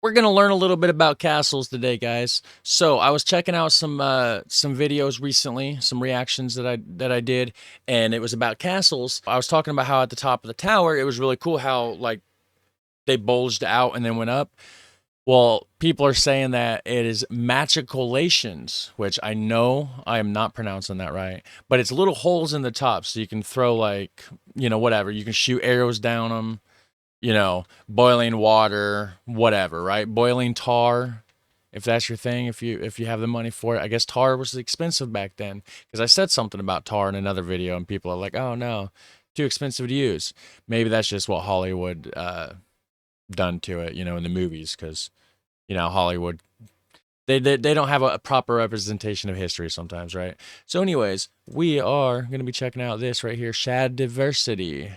We're gonna learn a little bit about castles today, guys. So I was checking out some videos recently, some reactions that I did, and it was about castles. I was talking about how at the top of the tower, it was really cool how like they bulged out and then went up. Well, people are saying that it is Machicolations, which I know I am not pronouncing that right, but it's little holes in the top so you can throw like, whatever. You can shoot arrows down them, boiling water, whatever, right? Boiling tar, if that's your thing, if you have the money for it. I guess tar was expensive back then because I said something about tar in another video and people are like, "Oh no, too expensive to use." Maybe that's just what Hollywood done to it, in the movies because Hollywood they don't have a proper representation of history sometimes, right? So anyways, we are going to be checking out this right here, Shadiversity.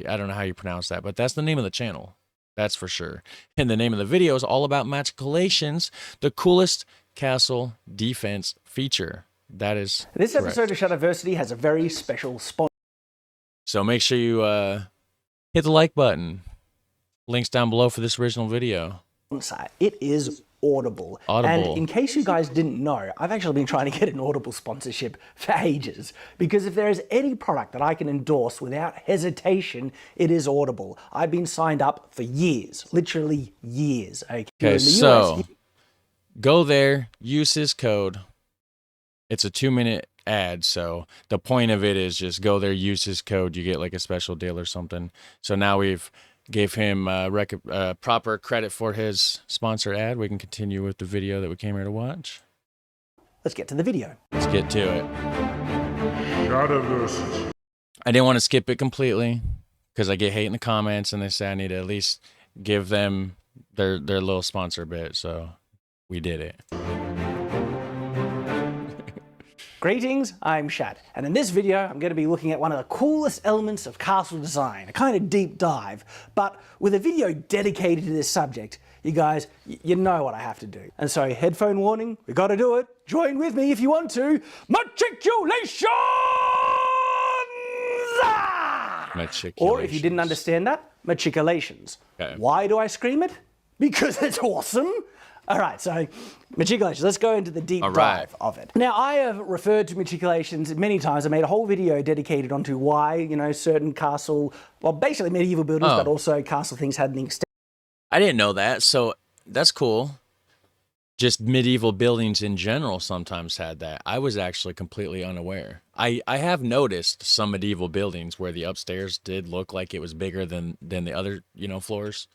I don't know how you pronounce that, but that's the name of the channel. That's for sure. And the name of the video is all about Machicolations, the coolest castle defense feature. That is This correct. episode of Shadiversity has a very special sponsor. So make sure you hit the like button. Links down below for this original video. It is Audible. And in case you guys didn't know, I've actually been trying to get an Audible sponsorship for ages, because if there is any product that I can endorse without hesitation, it is Audible. I've been signed up for years, literally years. Okay, so go there, use his code. It's a 2-minute ad, so the point of it is just go there, use his code. You get like a special deal or something. So now we've gave him proper credit for his sponsor ad. We can continue with the video that we came here to watch. Let's get to the video. Let's get to it. I didn't want to skip it completely because I get hate in the comments and they say I need to at least give them their little sponsor bit, so we did it. Greetings, I'm Shad, and in this video I'm going to be looking at one of the coolest elements of castle design, a kind of deep dive, but with a video dedicated to this subject. You guys, you know what I have to do. And so, headphone warning, we gotta do it. Join with me if you want to. Machicolations! Or if you didn't understand that, Machicolations. Okay. Why do I scream it? Because it's awesome. All right, so Machicolations, let's go into the deep dive of it. Now, I have referred to Machicolations many times. I made a whole video dedicated onto why, certain castle, well, basically medieval buildings, but also castle things had an extent. I didn't know that, so that's cool. Just medieval buildings in general sometimes had that. I was actually completely unaware. I have noticed some medieval buildings where the upstairs did look like it was bigger than the other, floors.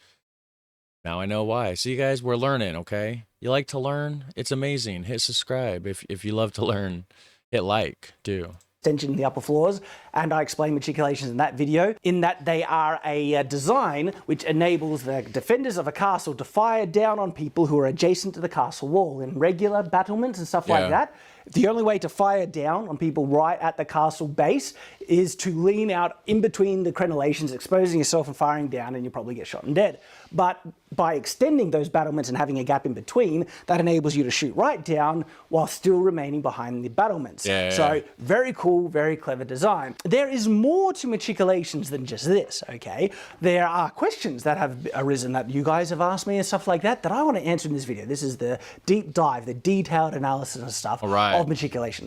Now I know why. See, guys, we're learning, okay? You like to learn? It's amazing. Hit subscribe if you love to learn. Hit like, too. Extension in the upper floors, and I explain Machicolations in that video, in that they are a design which enables the defenders of a castle to fire down on people who are adjacent to the castle wall in regular battlements and stuff like that. The only way to fire down on people right at the castle base is to lean out in between the crenellations, exposing yourself and firing down, and you probably get shot and dead. But by extending those battlements and having a gap in between, that enables you to shoot right down while still remaining behind the battlements. So very cool, very clever design. There is more to Machicolations than just this, okay? There are questions that have arisen that you guys have asked me and stuff like that I want to answer in this video. This is the deep dive, the detailed analysis and stuff of Machicolations.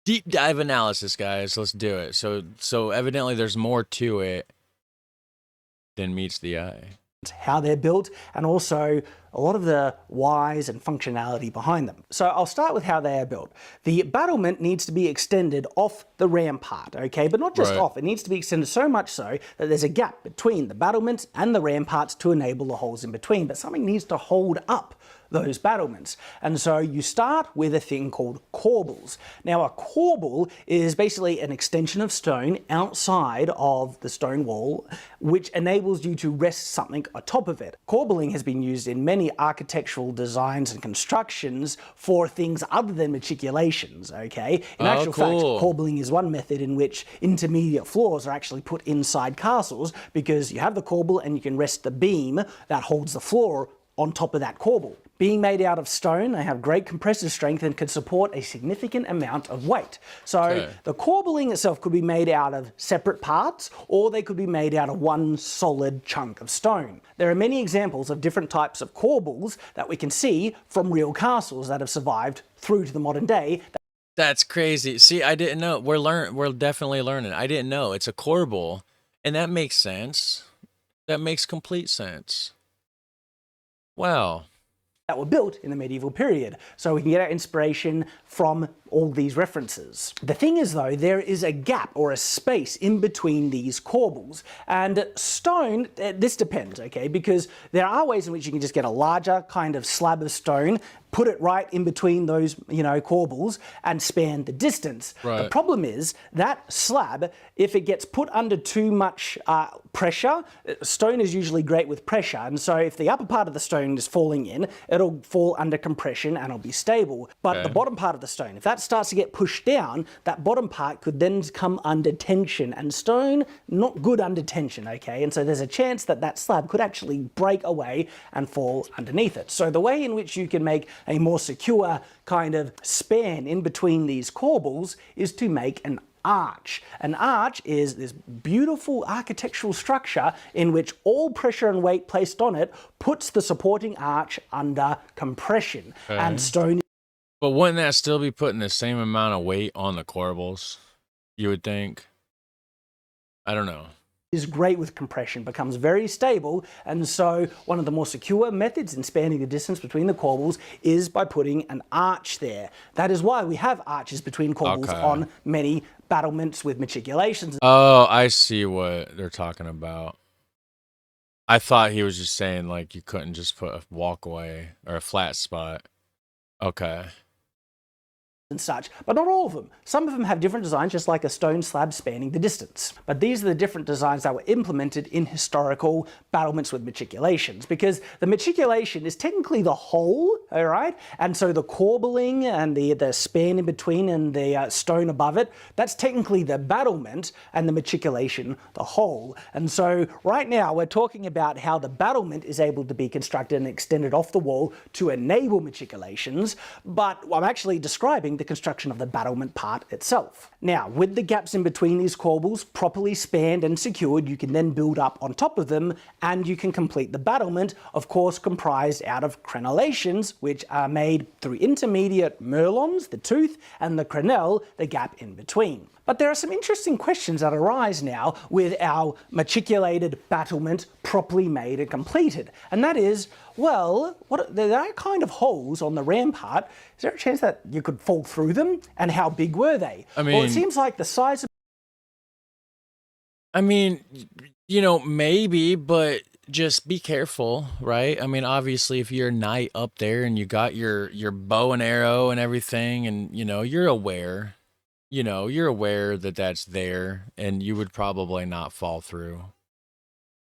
Deep dive analysis, guys. Let's do it. So evidently there's more to it than meets the eye. How they're built, and also a lot of the whys and functionality behind them. So I'll start with how they are built. The battlement needs to be extended off the rampart, okay? But not just off, it needs to be extended so much so that there's a gap between the battlements and the ramparts to enable the holes in between, but something needs to hold up those battlements. And so you start with a thing called corbels. Now, a corbel is basically an extension of stone outside of the stone wall, which enables you to rest something atop of it. Corbeling has been used in many architectural designs and constructions for things other than Machicolations, okay? In actual fact, corbelling is one method in which intermediate floors are actually put inside castles, because you have the corbel and you can rest the beam that holds the floor on top of that corbel. Being made out of stone, they have great compressive strength and can support a significant amount of weight. So the corbelling itself could be made out of separate parts, or they could be made out of one solid chunk of stone. There are many examples of different types of corbels that we can see from real castles that have survived through to the modern day. That's crazy. See, I didn't know. We're definitely learning. I didn't know. It's a corbel, and that makes sense. That makes complete sense. Wow. That were built in the medieval period. So we can get our inspiration from all these references. The thing is though, there is a gap or a space in between these corbels. And stone, this depends, okay? Because there are ways in which you can just get a larger kind of slab of stone, put it right in between those, corbels and span the distance. Right. The problem is that slab, if it gets put under too much pressure, stone is usually great with pressure. And so if the upper part of the stone is falling in, it'll fall under compression and it'll be stable. But the bottom part of the stone, if that starts to get pushed down, that bottom part could then come under tension, and stone, not good under tension, okay? And so there's a chance that that slab could actually break away and fall underneath it. So the way in which you can make a more secure kind of span in between these corbels is to make an arch. An arch is this beautiful architectural structure in which all pressure and weight placed on it puts the supporting arch under compression. And stone. But wouldn't that still be putting the same amount of weight on the corbels, you would think? I don't know. Is great with compression, becomes very stable, and so one of the more secure methods in spanning the distance between the corbels is by putting an arch there. That is why we have arches between corbels on many battlements with machicolations. Oh, I see what they're talking about. I thought he was just saying like you couldn't just put a walkway or a flat spot. Okay. And such, but not all of them. Some of them have different designs, just like a stone slab spanning the distance. But these are the different designs that were implemented in historical battlements with machicolations, because the machicolation is technically the hole, all right? And so the corbelling and the span in between and the stone above it, that's technically the battlement, and the machicolation, the hole. And so right now we're talking about how the battlement is able to be constructed and extended off the wall to enable machicolations, but I'm actually describing the construction of the battlement part itself. Now, with the gaps in between these corbels properly spanned and secured, you can then build up on top of them and you can complete the battlement, of course comprised out of crenellations, which are made through intermediate merlons, the tooth, and the crenelle, the gap in between. But there are some interesting questions that arise now with our machicolated battlement properly made and completed. And that is, well, there are kind of holes on the rampart. Is there a chance that you could fall through them? And how big were they? I mean, well, it seems like the size of... I mean, maybe, but just be careful, right? I mean, obviously, if you're a knight up there and you got your bow and arrow and everything, and, you're aware... you're aware that that's there, and you would probably not fall through.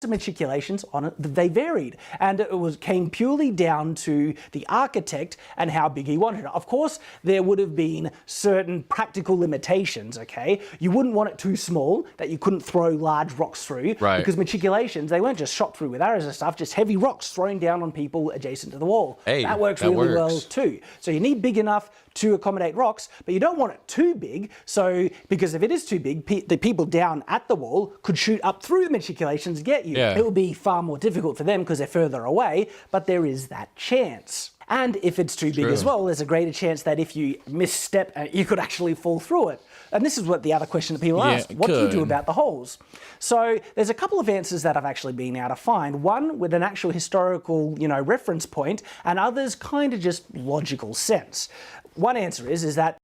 Machicolations on it, they varied, and it came purely down to the architect and how big he wanted it. Of course, there would have been certain practical limitations, okay? You wouldn't want it too small that you couldn't throw large rocks through, right? Because machicolations, they weren't just shot through with arrows and stuff, just heavy rocks thrown down on people adjacent to the wall. Hey, that works really well too. So you need big enough to accommodate rocks, but you don't want it too big, so because if it is too big, the people down at the wall could shoot up through the machicolations and get you. Yeah. It will be far more difficult for them because they're further away, but there is that chance. And if it's too big as well, there's a greater chance that if you misstep, you could actually fall through it. And this is what the other question that people ask. What do you do about the holes? So there's a couple of answers that I've actually been able to find. One with an actual historical, reference point, and others kind of just logical sense. One answer is that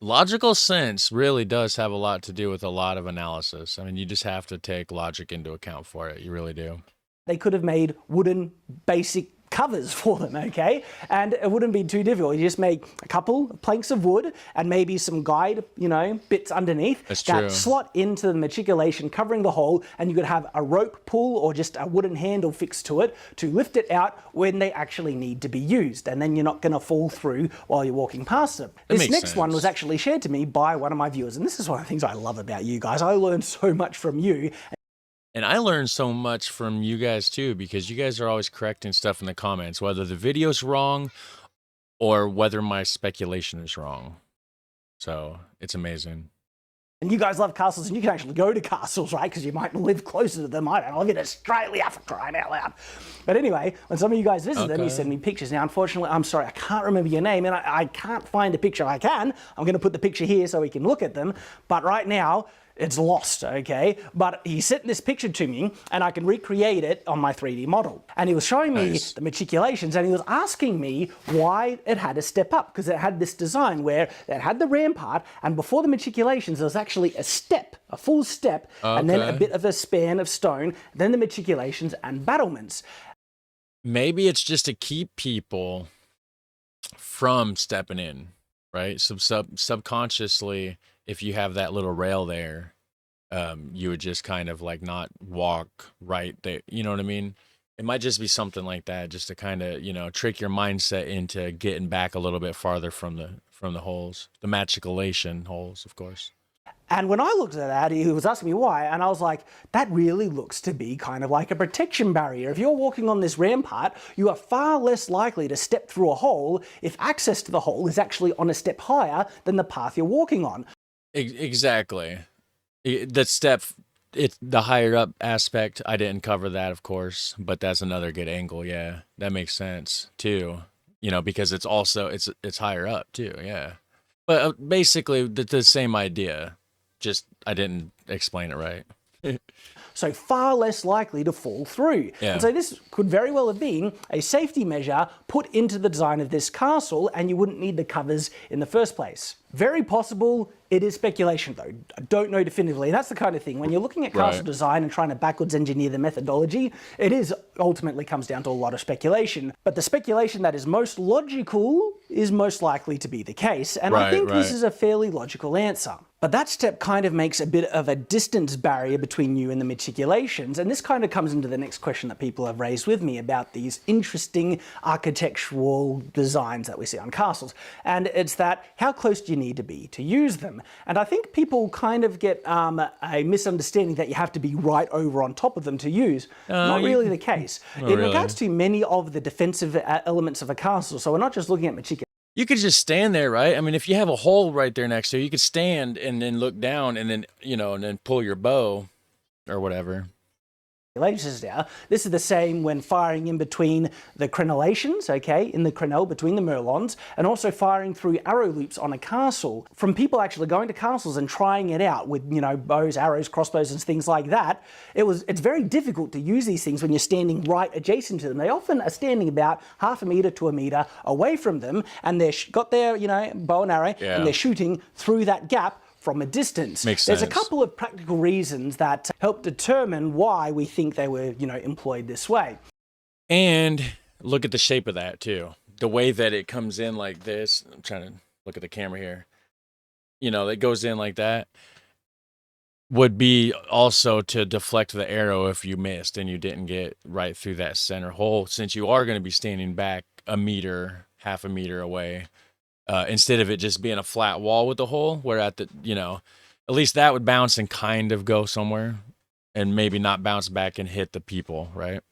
logical sense really does have a lot to do with a lot of analysis. I mean, you just have to take logic into account for it. You really do. They could have made wooden basic covers for them, okay? And it wouldn't be too difficult. You just make a couple of planks of wood and maybe some guide, bits underneath that slot into the machicolation covering the hole, and you could have a rope pull or just a wooden handle fixed to it to lift it out when they actually need to be used, and then you're not going to fall through while you're walking past them. This next one was actually shared to me by one of my viewers, and this is one of the things I love about you guys. I learned so much from you. And I learned so much from you guys too, because you guys are always correcting stuff in the comments, whether the video's wrong or whether my speculation is wrong. So it's amazing. And you guys love castles, and you can actually go to castles, right? Because you might live closer to them. I don't know, I live in Australia, for crying out loud. But anyway, when some of you guys visit them, you send me pictures. Now, unfortunately, I'm sorry, I can't remember your name, and I can't find a picture. I can. I'm going to put the picture here so we can look at them. But right now, it's lost, okay? But he sent this picture to me, and I can recreate it on my 3D model. And he was showing me the Machicolations, and he was asking me why it had a step up, because it had this design where it had the rampart, and before the Machicolations, there was actually a step, a full step, and then a bit of a span of stone, then the Machicolations and battlements. Maybe it's just to keep people from stepping in, right? Subconsciously, if you have that little rail there, you would just kind of like not walk right there. You know what I mean? It might just be something like that, just to kind of, you know, trick your mindset into getting back a little bit farther from the holes, the machicolation holes, of course. And when I looked at that, he was asking me why, and I was like, that really looks to be kind of like a protection barrier. If you're walking on this rampart, you are far less likely to step through a hole if access to the hole is actually on a step higher than the path you're walking on. Exactly. The higher up aspect, I didn't cover that, of course, but that's another good angle. Yeah, that makes sense too. You know, because it's also, it's higher up too. Yeah. But basically the same idea. Just I didn't explain it right. So far less likely to fall through. And so this could very well have been a safety measure put into the design of this castle, and you wouldn't need the covers in the first place. Very possible. It is speculation though. I don't know definitively. And that's the kind of thing, when you're looking at castle design and trying to backwards engineer the methodology, it is ultimately comes down to a lot of speculation. But the speculation that is most logical is most likely to be the case. And I think this is a fairly logical answer. But that step kind of makes a bit of a distance barrier between you and the Machicolations. And this kind of comes into the next question that people have raised with me about these interesting architectural designs that we see on castles. And it's that, how close do you need to be to use them? And I think people kind of get a misunderstanding that you have to be right over on top of them to use. Not really the case. In regards to many of the defensive elements of a castle, so we're not just looking at Machicolations. You could just stand there, right? I mean, if you have a hole right there next to you, you could stand and then look down and then, you know, and then pull your bow or whatever. Now, this is the same when firing in between the crenellations, okay, in the crenelle between the merlons, and also firing through arrow loops on a castle. From people actually going to castles and trying it out with, you know, bows, arrows, crossbows, and things like that, it's very difficult to use these things when you're standing right adjacent to them. They often are standing about half a meter to a meter away from them, and they've got their, you know, bow and arrow, and they're shooting through that gap from a distance. There's a couple of practical reasons that help determine why we think they were, you know, employed this way. And look at the shape of that too. The way that it comes in like this. I'm trying to look at the camera here. You know, it goes in like that. Would be also to deflect the arrow if you missed and you didn't get right through that center hole, since you are going to be standing back a meter, half a meter away. Instead of it just being a flat wall with the hole, where at the, you know, at least that would bounce and kind of go somewhere and maybe not bounce back and hit the people, right?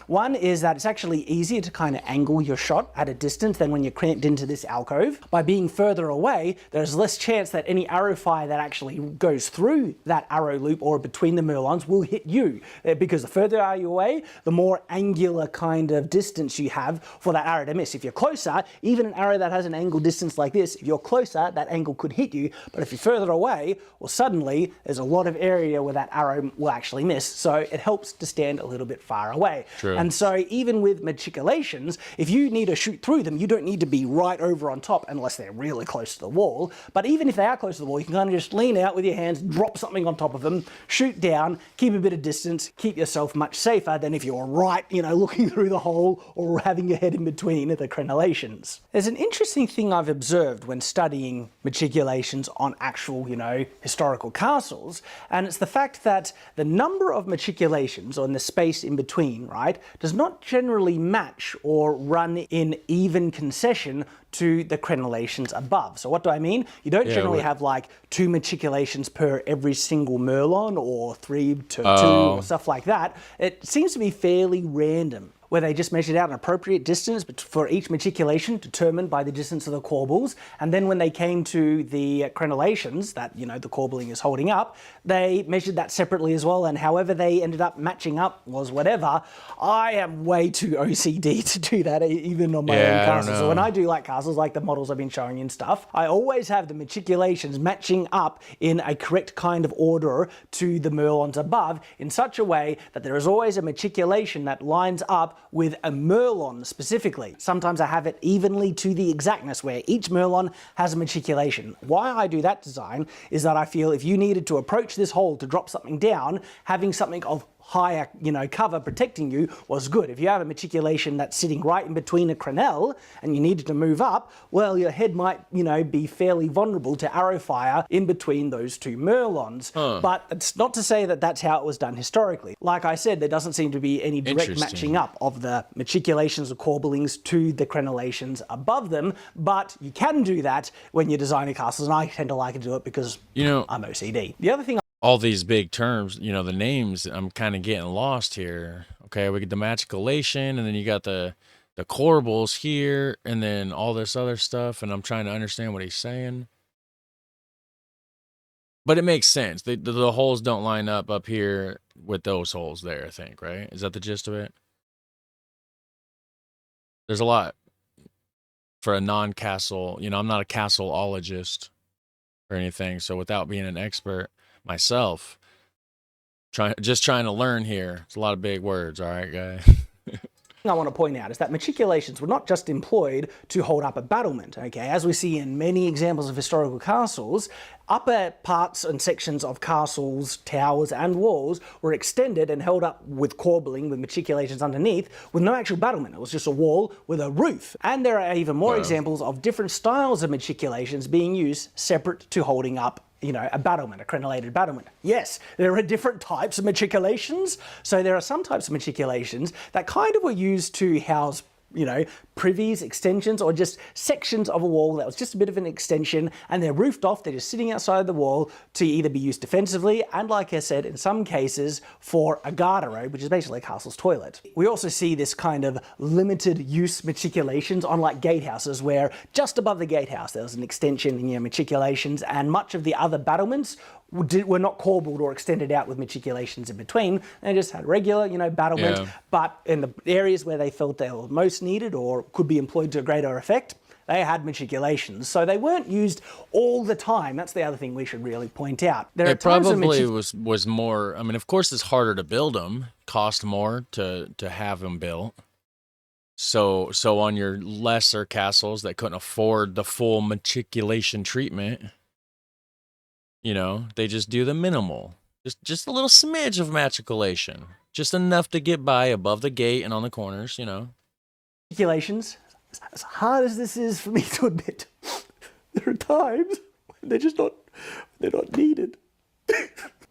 One is that it's actually easier to kind of angle your shot at a distance than when you're cramped into this alcove. By being further away, there's less chance that any arrow fire that actually goes through that arrow loop or between the merlons will hit you. Because the further are you away, the more angular kind of distance you have for that arrow to miss. If you're closer, even an arrow that has an angled distance like this, if you're closer, that angle could hit you. But if you're further away, well, suddenly there's a lot of area where that arrow will actually miss. So it helps to stand a little bit far away. True. And so even with Machicolations, if you need to shoot through them, you don't need to be right over on top unless they're really close to the wall. But even if they are close to the wall, you can kind of just lean out with your hands, drop something on top of them, shoot down, keep a bit of distance, keep yourself much safer than if you're right, you know, looking through the hole or having your head in between the crenellations. There's an interesting thing I've observed when studying Machicolations on actual, you know, historical castles, and it's the fact that the number of Machicolations, or in the space in between, right, does not generally match or run in even concession to the crenellations above. So what do I mean? You don't generally have like 2 Machicolations per every single Merlon, or 3 to 2 or stuff like that. It seems to be fairly random, where they just measured out an appropriate distance for each Machicolation determined by the distance of the corbels. And then when they came to the crenellations that, you know, the corbelling is holding up, they measured that separately as well. And however they ended up matching up was whatever. I am way too OCD to do that, even on my own castles. So when I do like castles, like the models I've been showing you and stuff, I always have the Machicolations matching up in a correct kind of order to the Merlons above, in such a way that there is always a Machicolation that lines up with a Merlon specifically. Sometimes I have it evenly to the exactness, where each Merlon has a Machicolation. Why I do that design is that I feel if you needed to approach this hole to drop something down, having something of higher, you know, cover protecting you was good. If you have a Machicolation that's sitting right in between a crenelle and you needed to move up, well, your head might, you know, be fairly vulnerable to arrow fire in between those 2 Merlons. But it's not to say that that's how it was done historically. Like I said, there doesn't seem to be any direct matching up of the Machicolations or corbellings to the crenellations above them, but you can do that when you're designing castles, and I tend to like to do it because, you know, I'm OCD. The other thing, all these big terms, you know, the names, I'm kind of getting lost here. Okay, we get the Machicolation, and then you got the corbels here, and then all this other stuff, and I'm trying to understand what he's saying. But it makes sense. The holes don't line up here with those holes there, I think, right? Is that the gist of it? There's a lot for a non-castle. You know, I'm not a castleologist or anything, so without being an expert myself, just trying to learn here. It's a lot of big words, all right, guys. I want to point out is that Machicolations were not just employed to hold up a battlement, okay? As we see in many examples of historical castles, upper parts and sections of castles, towers, and walls were extended and held up with corbelling, with Machicolations underneath, with no actual battlement. It was just a wall with a roof. And there are even more examples of different styles of Machicolations being used separate to holding up, you know, a battlement, a crenellated battlement. Yes, there are different types of Machicolations. So there are some types of Machicolations that kind of were used to house, you know, privies, extensions, or just sections of a wall that was just a bit of an extension, and they're roofed off. They're just sitting outside the wall to either be used defensively, and like I said, in some cases for a garderobe, which is basically a castle's toilet. We also see this kind of limited use Machicolations on like gatehouses, where just above the gatehouse there was an extension in your Machicolations, and much of the other battlements were not corbelled or extended out with Machicolations in between. They just had regular, you know, battlement, but in the areas where they felt they were most needed or could be employed to a greater effect, they had Machicolations. So they weren't used all the time. That's the other thing we should really point out. There are probably was more, I mean, of course it's harder to build them, cost more to have them built. So on your lesser castles that couldn't afford the full Machicolation treatment, you know, they just do the minimal. Just a little smidge of Machicolation. Just enough to get by above the gate and on the corners, you know. Machicolations, as hard as this is for me to admit, there are times when they're not needed.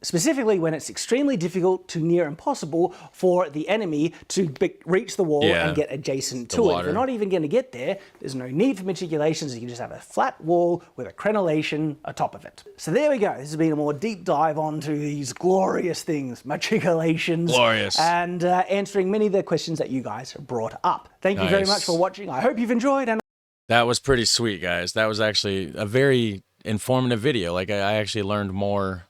Specifically when it's extremely difficult to near impossible for the enemy to reach the wall and get adjacent to it. If they're not even going to get there, there's no need for Machicolations. You can just have a flat wall with a crenellation atop of it. So there we go. This has been a more deep dive onto these glorious things, Machicolations. Glorious. And answering many of the questions that you guys have brought up. Thank you very much for watching. I hope you've enjoyed. And that was pretty sweet, guys. That was actually a very informative video. Like, I actually learned more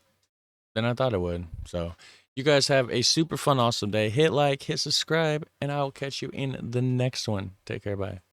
than I thought it would. So you guys have a super fun, awesome day. Hit like, hit subscribe, and I will catch you in the next one. Take care. Bye.